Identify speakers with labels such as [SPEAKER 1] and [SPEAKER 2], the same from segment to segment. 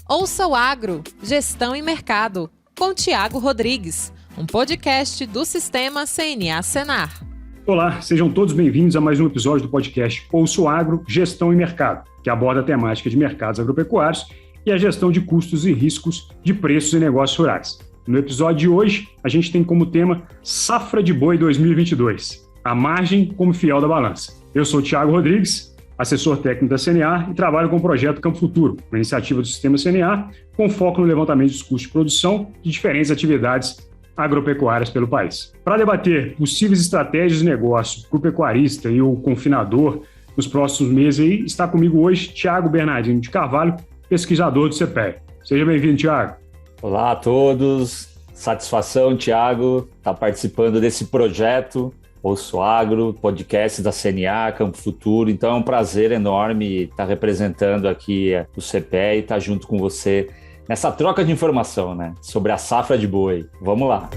[SPEAKER 1] Ouça o Agro, Gestão e Mercado, com Tiago Rodrigues, um podcast do Sistema CNA Senar.
[SPEAKER 2] Olá, sejam todos bem-vindos a mais um episódio do podcast Ouça o Agro, Gestão e Mercado, que aborda a temática de mercados agropecuários e a gestão de custos e riscos de preços e negócios rurais. No episódio de hoje, a gente tem como tema Safra de Boi 2022, a margem como fiel da balança. Eu sou o Tiago Rodrigues, assessor técnico da CNA e trabalho com o projeto Campo Futuro, uma iniciativa do Sistema CNA com foco no levantamento dos custos de produção de diferentes atividades agropecuárias pelo país. Para debater possíveis estratégias de negócio para o pecuarista e o confinador nos próximos meses, aí, está comigo hoje Thiago Bernardino de Carvalho, pesquisador do CPEA. Seja bem-vindo, Thiago.
[SPEAKER 3] Olá a todos, satisfação, Thiago, estar participando desse projeto Ouça o Agro, podcast da CNA, Campo Futuro. Então é um prazer enorme estar representando aqui o CPEA e estar junto com você nessa troca de informação, né, sobre a safra de boi. Vamos lá.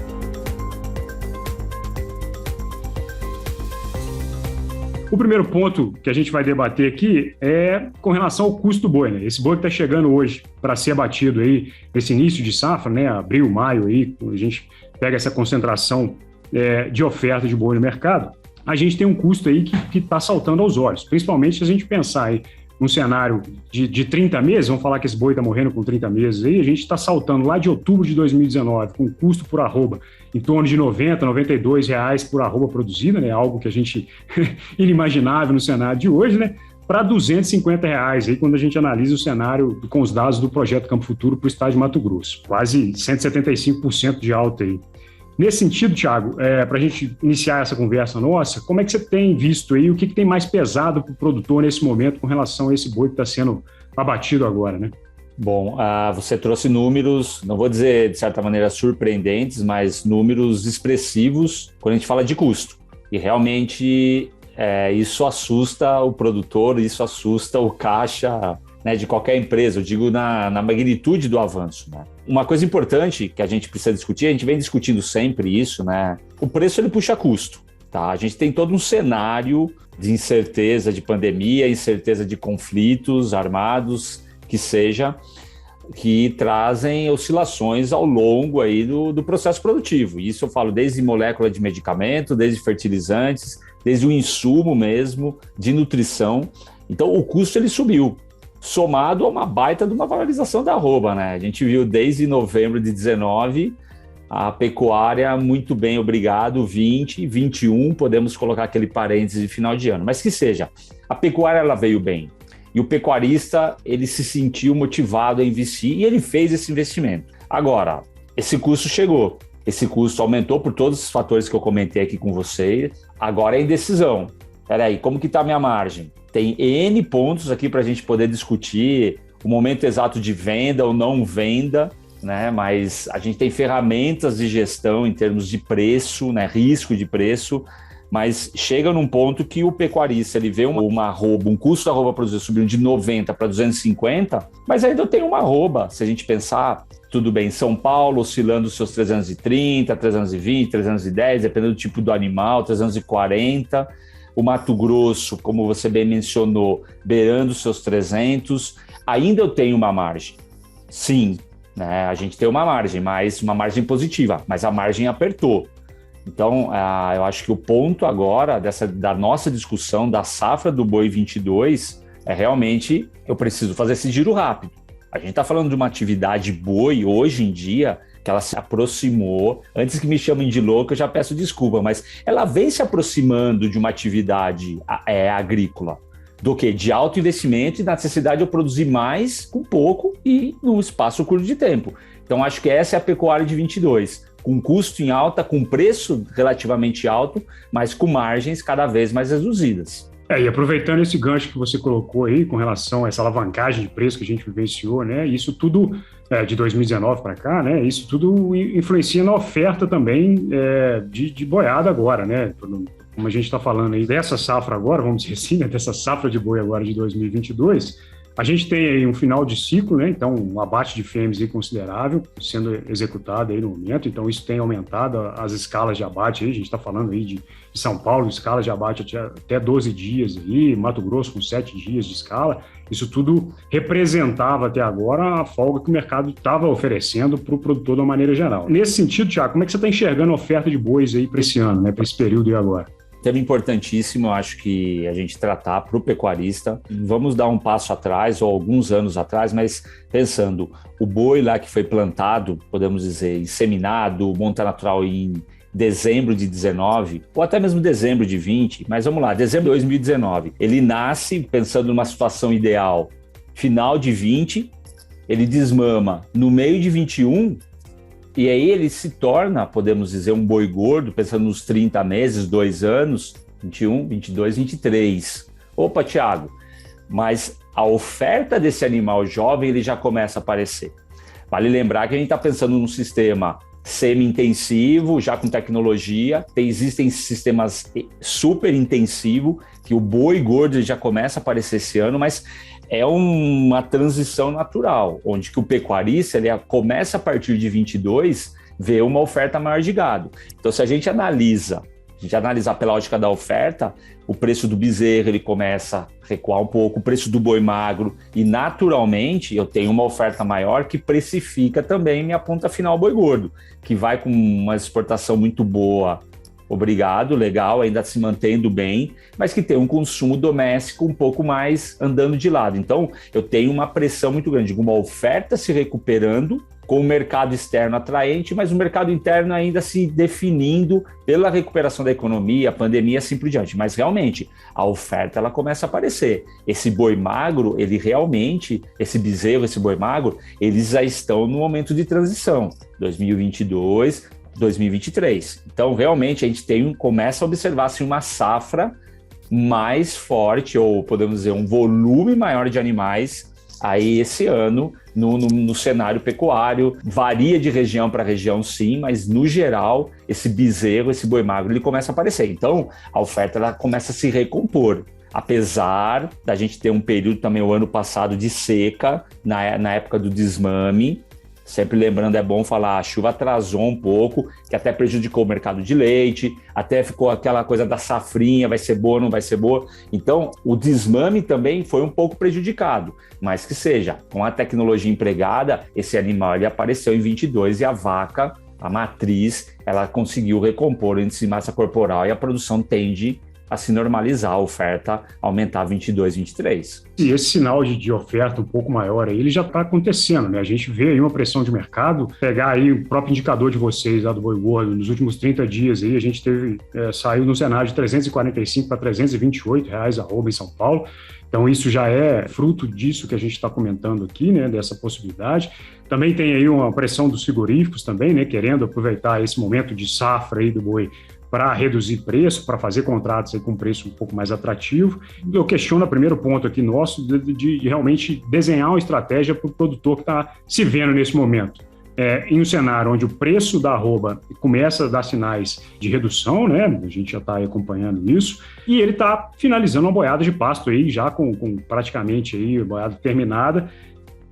[SPEAKER 2] O primeiro ponto que a gente vai debater aqui é com relação ao custo do boi, né? Esse boi que está chegando hoje para ser abatido aí nesse início de safra, né? Abril, maio aí, a gente pega essa concentração de oferta de boi no mercado, a gente tem um custo aí que está saltando aos olhos, principalmente se a gente pensar aí num cenário de 30 meses, vamos falar que esse boi está morrendo com 30 meses aí, a gente está saltando lá de outubro de 2019 com custo por arroba em torno de R$90, R$92 por arroba produzida, né? Algo que a gente inimaginável no cenário de hoje, né? Para R$250 aí, quando a gente analisa o cenário com os dados do projeto Campo Futuro para o estado de Mato Grosso. Quase 175% de alta aí. Nesse sentido, Thiago, para a gente iniciar essa conversa nossa, como é que você tem visto aí, o que tem mais pesado para o produtor nesse momento com relação a esse boi que está sendo abatido agora, né?
[SPEAKER 3] Bom, você trouxe números, não vou dizer de certa maneira surpreendentes, mas números expressivos quando a gente fala de custo. E realmente isso assusta o produtor, isso assusta o caixa, né, de qualquer empresa, eu digo na magnitude do avanço, né? Uma coisa importante que a gente precisa discutir, a gente vem discutindo sempre isso, né? O preço ele puxa custo, tá? A gente tem todo um cenário de incerteza de pandemia, incerteza de conflitos armados, que trazem oscilações ao longo aí do processo produtivo. Isso eu falo desde molécula de medicamento, desde fertilizantes, desde o insumo mesmo, de nutrição. Então o custo ele subiu, somado a uma baita de uma valorização da arroba, né? A gente viu desde novembro de 19 a pecuária muito bem, obrigado, 20, 21, podemos colocar aquele parêntese de final de ano, mas que seja, a pecuária ela veio bem e o pecuarista ele se sentiu motivado a investir e ele fez esse investimento. Agora, esse custo chegou, esse custo aumentou por todos os fatores que eu comentei aqui com você, agora é indecisão. Peraí, como que está a minha margem? Tem N pontos aqui para a gente poder discutir o momento exato de venda ou não venda, né? Mas a gente tem ferramentas de gestão em termos de preço, né? Risco de preço, mas chega num ponto que o pecuarista ele vê uma arroba, um custo da arroba produzida subindo de 90 para 250, mas ainda tem uma arroba, se a gente pensar, tudo bem, São Paulo oscilando os seus 330, 320, 310, dependendo do tipo do animal, 340, o Mato Grosso, como você bem mencionou, beirando os seus 300, ainda eu tenho uma margem. Sim, né? A gente tem uma margem, mas uma margem positiva, mas a margem apertou. Então, eu acho que o ponto agora da nossa discussão da safra do boi 22 é realmente, eu preciso fazer esse giro rápido. A gente está falando de uma atividade boi hoje em dia, que ela se aproximou, antes que me chamem de louco, eu já peço desculpa, mas ela vem se aproximando de uma atividade agrícola, do que? De alto investimento e da necessidade de eu produzir mais com pouco e num espaço curto de tempo. Então, acho que essa é a pecuária de 22, com custo em alta, com preço relativamente alto, mas com margens cada vez mais reduzidas.
[SPEAKER 2] E aproveitando esse gancho que você colocou aí com relação a essa alavancagem de preço que a gente vivenciou, né? Isso tudo de 2019 para cá, né? Isso tudo influencia na oferta também de boiada agora, né? Como a gente está falando aí dessa safra agora, vamos dizer assim, né? Dessa safra de boi agora de 2022, A gente tem aí um final de ciclo, né? Então, um abate de fêmeas aí considerável sendo executado aí no momento. Então, isso tem aumentado as escalas de abate aí. A gente está falando aí de São Paulo, escala de abate até 12 dias aí, Mato Grosso com 7 dias de escala. Isso tudo representava até agora a folga que o mercado estava oferecendo para o produtor de uma maneira geral. Nesse sentido, Thiago, como é que você está enxergando a oferta de bois aí para esse ano, né? Para esse período aí agora?
[SPEAKER 3] Tema importantíssimo, acho que a gente tratar para o pecuarista. Vamos dar um passo atrás, ou alguns anos atrás, mas pensando, o boi lá que foi plantado, podemos dizer, inseminado, monta natural em dezembro de 19, ou até mesmo dezembro de 20, mas vamos lá, dezembro de 2019, ele nasce pensando numa situação ideal, final de 20, ele desmama no meio de 21, e aí ele se torna, podemos dizer, um boi gordo, pensando nos 30 meses, 2 anos, 21, 22, 23. Opa, Thiago, mas a oferta desse animal jovem ele já começa a aparecer. Vale lembrar que a gente está pensando num sistema semi-intensivo, já com tecnologia, existem sistemas super intensivos, que o boi gordo já começa a aparecer esse ano, mas é uma transição natural, onde que o pecuarista ele começa a partir de 22 ver uma oferta maior de gado. Então, se a gente analisar pela ótica da oferta, o preço do bezerro ele começa a recuar um pouco, o preço do boi magro, e naturalmente eu tenho uma oferta maior que precifica também minha ponta final boi gordo, que vai com uma exportação muito boa, obrigado, legal, ainda se mantendo bem, mas que tem um consumo doméstico um pouco mais andando de lado. Então, eu tenho uma pressão muito grande, uma oferta se recuperando, com o mercado externo atraente, mas o mercado interno ainda se definindo pela recuperação da economia, a pandemia, assim por diante. Mas realmente, a oferta ela começa a aparecer. Esse boi magro, ele realmente, esse bezerro, esse boi magro, eles já estão no momento de transição, 2022, 2023. Então, realmente, a gente começa a observar assim, uma safra mais forte, ou podemos dizer, um volume maior de animais aí esse ano no cenário pecuário. Varia de região para região, sim, mas no geral, esse bezerro, esse boi magro, ele começa a aparecer. Então, a oferta ela começa a se recompor. Apesar da gente ter um período também, o ano passado, de seca, na época do desmame. Sempre lembrando, é bom falar, a chuva atrasou um pouco, que até prejudicou o mercado de leite, até ficou aquela coisa da safrinha, vai ser boa, não vai ser boa. Então, o desmame também foi um pouco prejudicado, mas que seja, com a tecnologia empregada, esse animal ele apareceu em 22 e a vaca, a matriz, ela conseguiu recompor o índice de massa corporal e a produção tende a se normalizar, a oferta aumentar 22, 23.
[SPEAKER 2] E esse sinal de oferta um pouco maior aí, ele já está acontecendo, né? A gente vê aí uma pressão de mercado, pegar aí o próprio indicador de vocês lá do boi gordo, nos últimos 30 dias aí, a gente saiu no cenário de 345 para 328 reais arroba em São Paulo. Então, isso já é fruto disso que a gente está comentando aqui, né, dessa possibilidade. Também tem aí uma pressão dos frigoríficos também, né, querendo aproveitar esse momento de safra aí do boi para reduzir preço, para fazer contratos aí com preço um pouco mais atrativo. Eu questiono o primeiro ponto aqui nosso de realmente desenhar uma estratégia para o produtor que está se vendo nesse momento. Em um cenário onde o preço da arroba começa a dar sinais de redução, né? A gente já está acompanhando isso, e ele está finalizando uma boiada de pasto aí, já com praticamente aí a boiada terminada,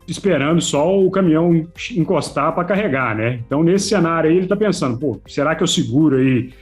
[SPEAKER 2] esperando só o caminhão encostar para carregar, né? Então, nesse cenário aí, ele está pensando, será que eu seguro aí,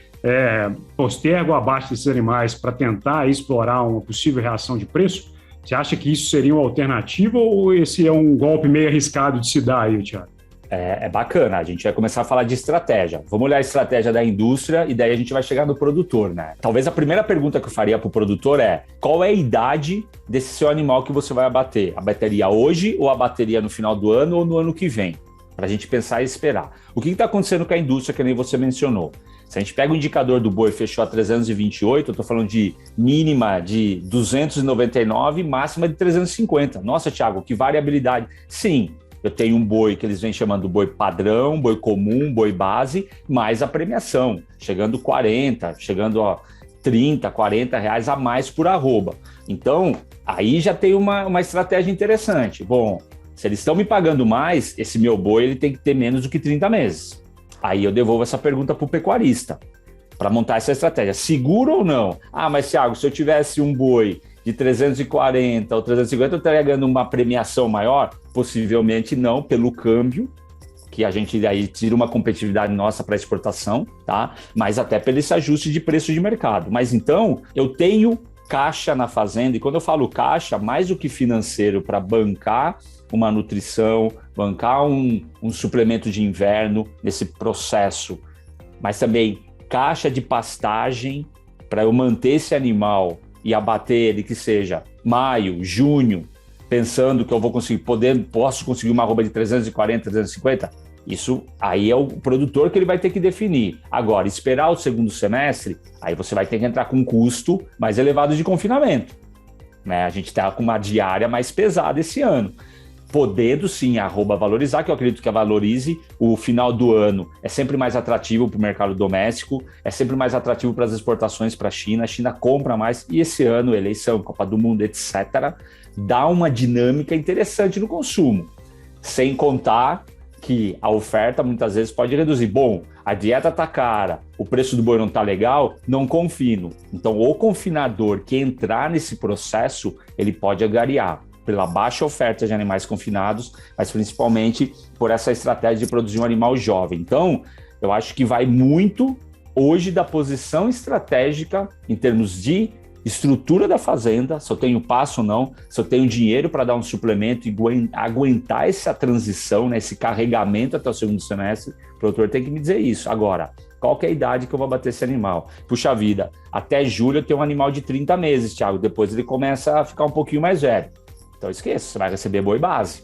[SPEAKER 2] postergo o abate desses animais para tentar explorar uma possível reação de preço? Você acha que isso seria uma alternativa ou esse é um golpe meio arriscado de se dar aí, Thiago?
[SPEAKER 3] É bacana, a gente vai começar a falar de estratégia. Vamos olhar a estratégia da indústria e daí a gente vai chegar no produtor, né? Talvez a primeira pergunta que eu faria para o produtor qual é a idade desse seu animal que você vai abater? Abateria hoje ou abateria no final do ano ou no ano que vem? Para a gente pensar e esperar. O que está acontecendo com a indústria, que nem você mencionou? Se a gente pega o indicador do boi fechou a 328, eu estou falando de mínima de 299, máxima de 350. Nossa, Thiago, que variabilidade. Sim, eu tenho um boi que eles vêm chamando boi padrão, boi comum, boi base, mais a premiação, chegando 40, chegando a 30, 40 reais a mais por arroba. Então, aí já tem uma estratégia interessante. Bom, se eles estão me pagando mais, esse meu boi ele tem que ter menos do que 30 meses. Aí eu devolvo essa pergunta para o pecuarista, para montar essa estratégia. Seguro ou não? Mas Thiago, se eu tivesse um boi de 340 ou 350, eu estaria ganhando uma premiação maior? Possivelmente não, pelo câmbio, que a gente aí tira uma competitividade nossa para exportação, tá? Mas até pelo esse ajuste de preço de mercado. Mas então, eu tenho caixa na fazenda, e quando eu falo caixa, mais do que financeiro, para bancar uma nutrição, bancar um suplemento de inverno nesse processo, mas também caixa de pastagem para eu manter esse animal e abater ele, que seja maio, junho, pensando que eu vou conseguir, posso conseguir uma arroba de 340, 350, isso aí é o produtor que ele vai ter que definir. Agora, esperar o segundo semestre, aí você vai ter que entrar com um custo mais elevado de confinamento, né? A gente está com uma diária mais pesada esse ano. Podendo sim a arroba valorizar, que eu acredito que a valorize, o final do ano é sempre mais atrativo para o mercado doméstico, é sempre mais atrativo para as exportações para a China compra mais, e esse ano, eleição, Copa do Mundo, etc., dá uma dinâmica interessante no consumo, sem contar que a oferta muitas vezes pode reduzir. Bom, a dieta está cara, o preço do boi não está legal, não confino. Então, o confinador que entrar nesse processo, ele pode agariar pela baixa oferta de animais confinados, mas principalmente por essa estratégia de produzir um animal jovem. Então, eu acho que vai muito hoje da posição estratégica em termos de estrutura da fazenda, se eu tenho passo ou não, se eu tenho dinheiro para dar um suplemento e aguentar essa transição, né, esse carregamento até o segundo semestre, o produtor tem que me dizer isso. Agora, qual que é a idade que eu vou bater esse animal? Puxa vida, até julho eu tenho um animal de 30 meses, Thiago, depois ele começa a ficar um pouquinho mais velho. Então esqueça, você vai receber boi base,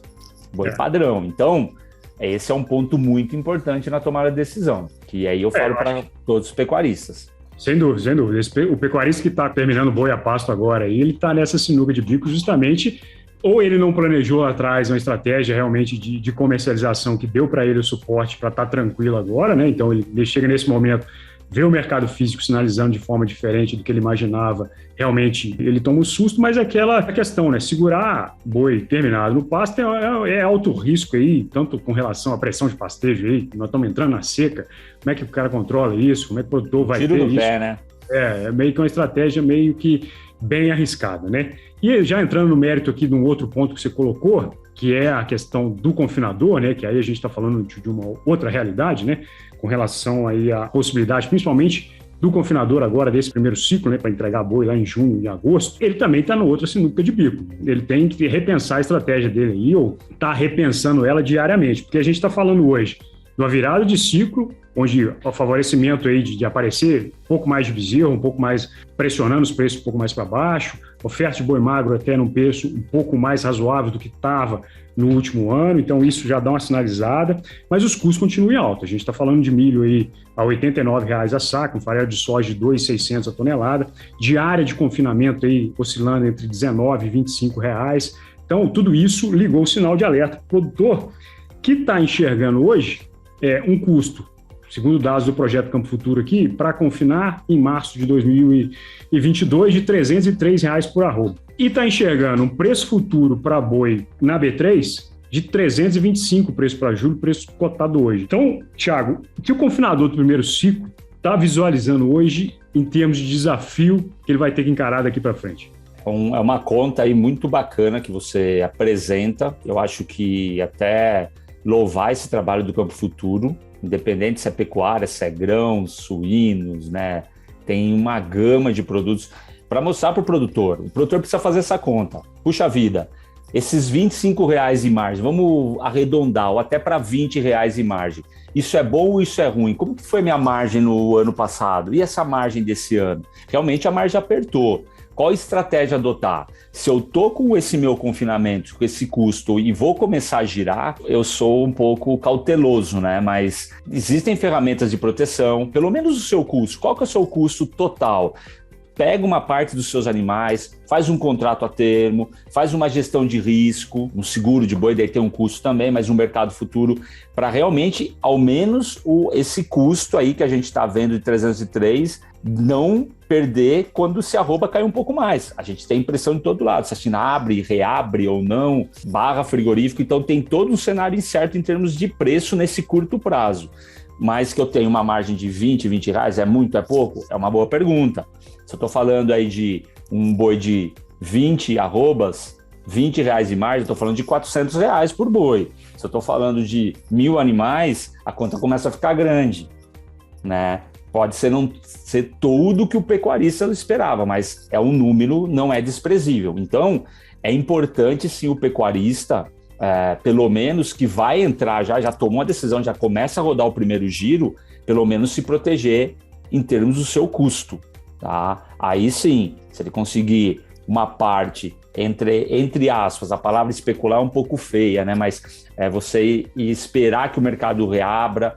[SPEAKER 3] boi padrão. Então, esse é um ponto muito importante na tomada de decisão, que aí eu falo para todos os pecuaristas.
[SPEAKER 2] Sem dúvida, sem dúvida. O pecuarista que está terminando boi a pasto agora, ele está nessa sinuca de bico justamente, ou ele não planejou lá atrás uma estratégia realmente de comercialização que deu para ele o suporte para estar tranquilo agora, né? Então ele chega nesse momento, vê o mercado físico sinalizando de forma diferente do que ele imaginava, realmente ele toma um susto, mas é aquela questão, né? Segurar boi terminado no pasto é alto risco aí, tanto com relação à pressão de pastejo aí, nós estamos entrando na seca, como é que o cara controla isso, como é que o produtor vai ter isso?
[SPEAKER 3] Pé, né?
[SPEAKER 2] É meio que uma estratégia meio que bem arriscada, né? E já entrando no mérito aqui de um outro ponto que você colocou, que é a questão do confinador, né? Que aí a gente está falando de uma outra realidade, né? Com relação aí à possibilidade, principalmente do confinador agora desse primeiro ciclo, né? Para entregar boi lá em junho e agosto, ele também está na outra sinuca de bico. Ele tem que repensar a estratégia dele aí, ou está repensando ela diariamente, porque a gente está falando hoje de uma virada de ciclo, onde o favorecimento aí de aparecer um pouco mais de bezerro, um pouco mais pressionando os preços um pouco mais para baixo, oferta de boi magro até num preço um pouco mais razoável do que estava no último ano, então isso já dá uma sinalizada, mas os custos continuam altos. A gente está falando de milho aí a R$ 89,00 a saco, um farelo de soja de 2.600 a tonelada, diária de confinamento aí oscilando entre R$19 e R$25,00. Então tudo isso ligou o sinal de alerta para o produtor que está enxergando hoje um custo, segundo dados do projeto Campo Futuro aqui, para confinar em março de 2022 de R$ 303,00 por arroba. E está enxergando um preço futuro para boi na B3 de 325 preço para julho, preço cotado hoje. Então, Thiago, o que o confinador do primeiro ciclo está visualizando hoje em termos de desafio que ele vai ter que encarar daqui para frente?
[SPEAKER 3] É uma conta aí muito bacana que você apresenta. Eu acho que até louvar esse trabalho do Campo Futuro, independente se é pecuária, se é grãos, suínos, né? Tem uma gama de produtos para mostrar para o produtor. O produtor precisa fazer essa conta. Puxa vida, esses R$25,00 em margem, vamos arredondar, ou até para R$20,00 em margem. Isso é bom ou isso é ruim? Como que foi minha margem no ano passado? E essa margem desse ano? Realmente a margem apertou. Qual estratégia adotar? Se eu estou com esse meu confinamento, com esse custo e vou começar a girar, eu sou um pouco cauteloso, né? Mas existem ferramentas de proteção, pelo menos o seu custo. Qual que é o seu custo total? Pega uma parte dos seus animais, faz um contrato a termo, faz uma gestão de risco, um seguro de boi, daí tem um custo também, mas um mercado futuro, para realmente, ao menos, esse custo aí que a gente está vendo de 303, não perder quando se arroba cair um pouco mais. A gente tem pressão de todo lado, se a China abre, reabre ou não, barra frigorífico, então tem todo um cenário incerto em termos de preço nesse curto prazo. Mas que eu tenho uma margem de R$20,00, é muito, é pouco? É uma boa pergunta. Se eu estou falando aí de um boi de 20 arrobas, R$20 de margem, eu estou falando de R$400 por boi. Se eu estou falando de 1.000 animais, a conta começa a ficar grande, né? Pode ser não ser tudo que o pecuarista esperava, mas é um número, não é desprezível. Então, é importante sim o pecuarista, pelo menos que vai entrar, já tomou a decisão, já começa a rodar o primeiro giro, pelo menos se proteger em termos do seu custo, tá? Aí sim, se ele conseguir uma parte, entre aspas, a palavra especular é um pouco feia, né? Mas você esperar que o mercado reabra,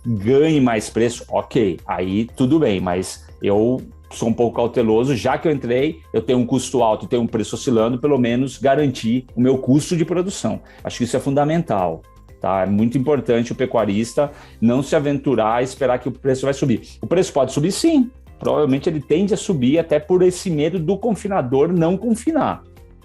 [SPEAKER 3] ganhe mais preço, ok, aí tudo bem, mas eu sou um pouco cauteloso, já que eu entrei, eu tenho um custo alto e tenho um preço oscilando, pelo menos garantir o meu custo de produção. Acho que isso é fundamental, tá? É muito importante o pecuarista não se aventurar e esperar que o preço vai subir. O preço pode subir sim, provavelmente ele tende a subir até por esse medo do confinador não confinar.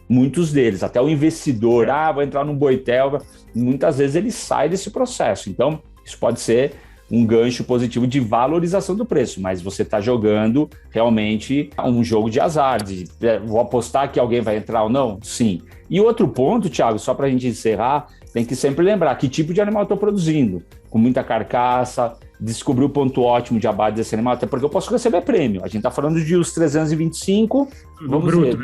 [SPEAKER 3] Muitos deles, até o investidor, vou entrar num boitel, muitas vezes ele sai desse processo. Então, isso pode ser um gancho positivo de valorização do preço, mas você está jogando realmente um jogo de azar, vou apostar que alguém vai entrar ou não? Sim. E outro ponto, Thiago, só para a gente encerrar, tem que sempre lembrar que tipo de animal eu estou produzindo, com muita carcaça, descobrir o ponto ótimo de abate desse animal, até porque eu posso receber prêmio. A gente está falando de os 325, vamos
[SPEAKER 2] bruto,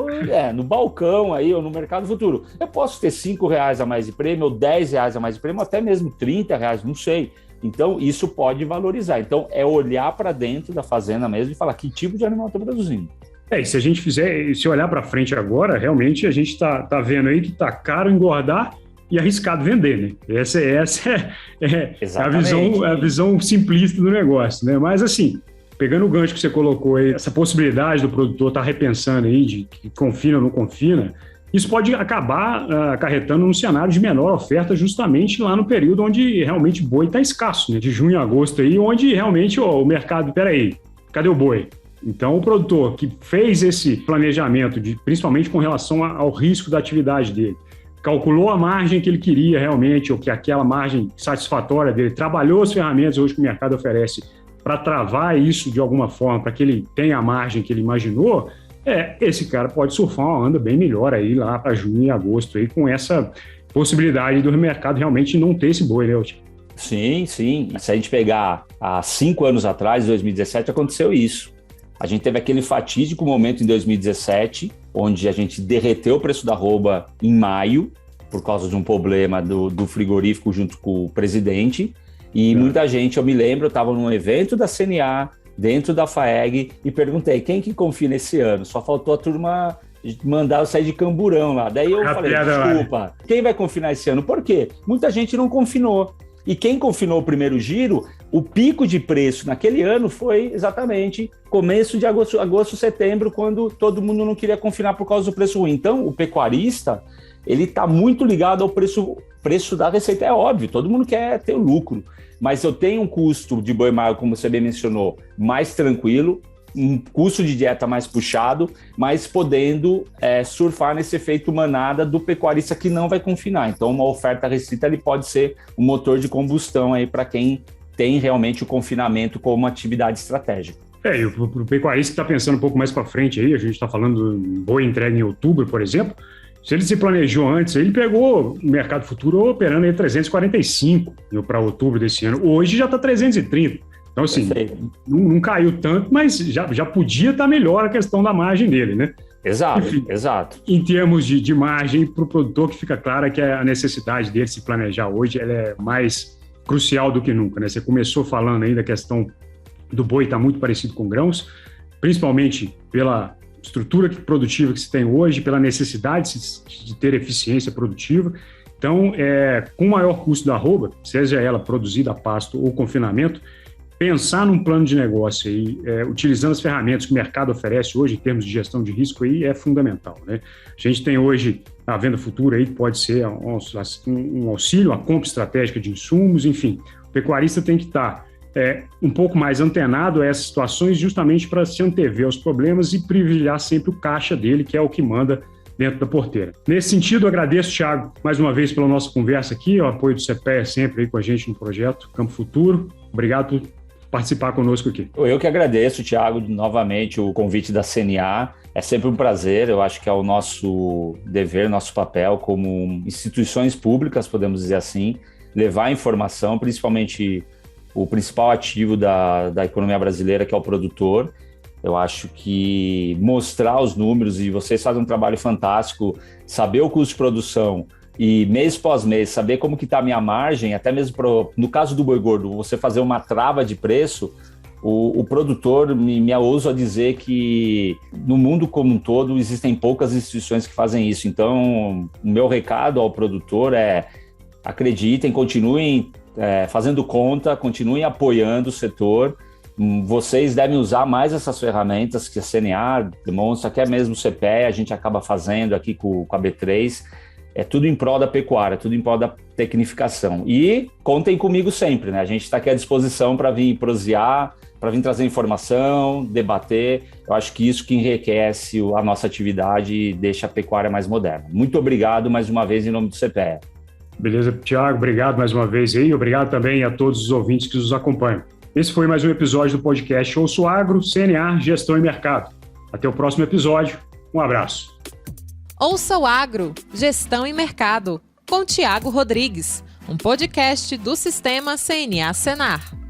[SPEAKER 3] dizer,
[SPEAKER 2] né?
[SPEAKER 3] No balcão aí, ou no mercado futuro. Eu posso ter R$5 a mais de prêmio, ou R$10 a mais de prêmio, ou até mesmo R$30, não sei. Então, isso pode valorizar. Então, é olhar para dentro da fazenda mesmo e falar que tipo de animal eu estou produzindo.
[SPEAKER 2] E se a gente se olhar para frente agora, realmente a gente está vendo aí que está caro engordar e arriscado vender, né? Essa é a visão simplista do negócio, né? Mas assim, pegando o gancho que você colocou aí, essa possibilidade do produtor estar repensando aí de que confina ou não confina, isso pode acabar acarretando num cenário de menor oferta justamente lá no período onde realmente boi está escasso, né? De junho a agosto aí, onde realmente o mercado, peraí, cadê o boi? Então, o produtor que fez esse planejamento, principalmente com relação ao risco da atividade dele, calculou a margem que ele queria realmente, ou que aquela margem satisfatória dele, trabalhou as ferramentas hoje que o mercado oferece para travar isso de alguma forma, para que ele tenha a margem que ele imaginou, esse cara pode surfar uma onda bem melhor aí lá para junho e agosto, aí, com essa possibilidade do mercado realmente não ter esse boi, né, Otis?
[SPEAKER 3] Sim, sim. Se a gente pegar há 5 anos atrás, em 2017, aconteceu isso. A gente teve aquele fatídico momento em 2017, onde a gente derreteu o preço da arroba em maio, por causa de um problema do frigorífico junto com o presidente. E muita gente, eu me lembro, eu estava num evento da CNA, dentro da FAEG, e perguntei, quem que confia nesse ano? Só faltou a turma mandar eu sair de camburão lá. Daí eu falei, desculpa, quem vai confinar esse ano? Por quê? Muita gente não confinou. E quem confinou o primeiro giro, o pico de preço naquele ano foi exatamente começo de agosto, setembro, quando todo mundo não queria confinar por causa do preço ruim. Então, o pecuarista, ele está muito ligado ao preço da receita. É óbvio, todo mundo quer ter lucro, mas eu tenho um custo de boi maior, como você bem mencionou, mais tranquilo, um custo de dieta mais puxado, mas podendo surfar nesse efeito manada do pecuarista que não vai confinar. Então, uma oferta restrita ele pode ser um motor de combustão aí para quem tem realmente o confinamento como atividade estratégica.
[SPEAKER 2] E o pecuarista que está pensando um pouco mais para frente aí, a gente está falando de boi entregue em outubro, por exemplo, se ele se planejou antes, ele pegou o mercado futuro operando aí 345 para outubro desse ano. Hoje já está 330. Então, assim, não caiu tanto, mas já podia estar melhor a questão da margem dele, né?
[SPEAKER 3] Exato,
[SPEAKER 2] enfim,
[SPEAKER 3] exato.
[SPEAKER 2] Em termos de margem, para o produtor que fica claro que a necessidade dele se planejar hoje ela é mais crucial do que nunca, né? Você começou falando aí da questão do boi estar muito parecido com grãos, principalmente pela estrutura produtiva que se tem hoje, pela necessidade de ter eficiência produtiva. Então, com maior custo da arroba, seja ela produzida a pasto ou confinamento, pensar num plano de negócio aí, utilizando as ferramentas que o mercado oferece hoje em termos de gestão de risco aí, é fundamental, né? A gente tem hoje a venda futura aí, que pode ser um auxílio, a compra estratégica de insumos, enfim. O pecuarista tem que estar um pouco mais antenado a essas situações justamente para se antever aos problemas e privilegiar sempre o caixa dele, que é o que manda dentro da porteira. Nesse sentido, agradeço, Thiago, mais uma vez pela nossa conversa aqui, o apoio do CPEA sempre aí com a gente no projeto Campo Futuro. Obrigado por participar conosco aqui.
[SPEAKER 3] Eu que agradeço, Thiago, novamente o convite da CNA. É sempre um prazer, eu acho que é o nosso dever, nosso papel como instituições públicas, podemos dizer assim, levar a informação, principalmente o principal ativo da economia brasileira, que é o produtor. Eu acho que mostrar os números, e vocês fazem um trabalho fantástico, saber o custo de produção e mês pós mês, saber como que está a minha margem, até mesmo no caso do boi gordo, você fazer uma trava de preço, o produtor, me ouso a dizer que no mundo como um todo existem poucas instituições que fazem isso. Então, o meu recado ao produtor é: acreditem, continuem fazendo conta, continuem apoiando o setor. Vocês devem usar mais essas ferramentas que a CNA demonstra, que é mesmo o CPE, a gente acaba fazendo aqui com a B3. É tudo em prol da pecuária, tudo em prol da tecnificação. E contem comigo sempre, né? A gente está aqui à disposição para vir prosear, para vir trazer informação, debater. Eu acho que isso que enriquece a nossa atividade e deixa a pecuária mais moderna. Muito obrigado mais uma vez em nome do CPE.
[SPEAKER 2] Beleza, Thiago, obrigado mais uma vez aí. Obrigado também a todos os ouvintes que nos acompanham. Esse foi mais um episódio do podcast Ouço Agro, CNA, Gestão e Mercado. Até o próximo episódio. Um abraço.
[SPEAKER 1] Ouça o Agro, Gestão e Mercado, com Thiago Rodrigues, um podcast do Sistema CNA Senar.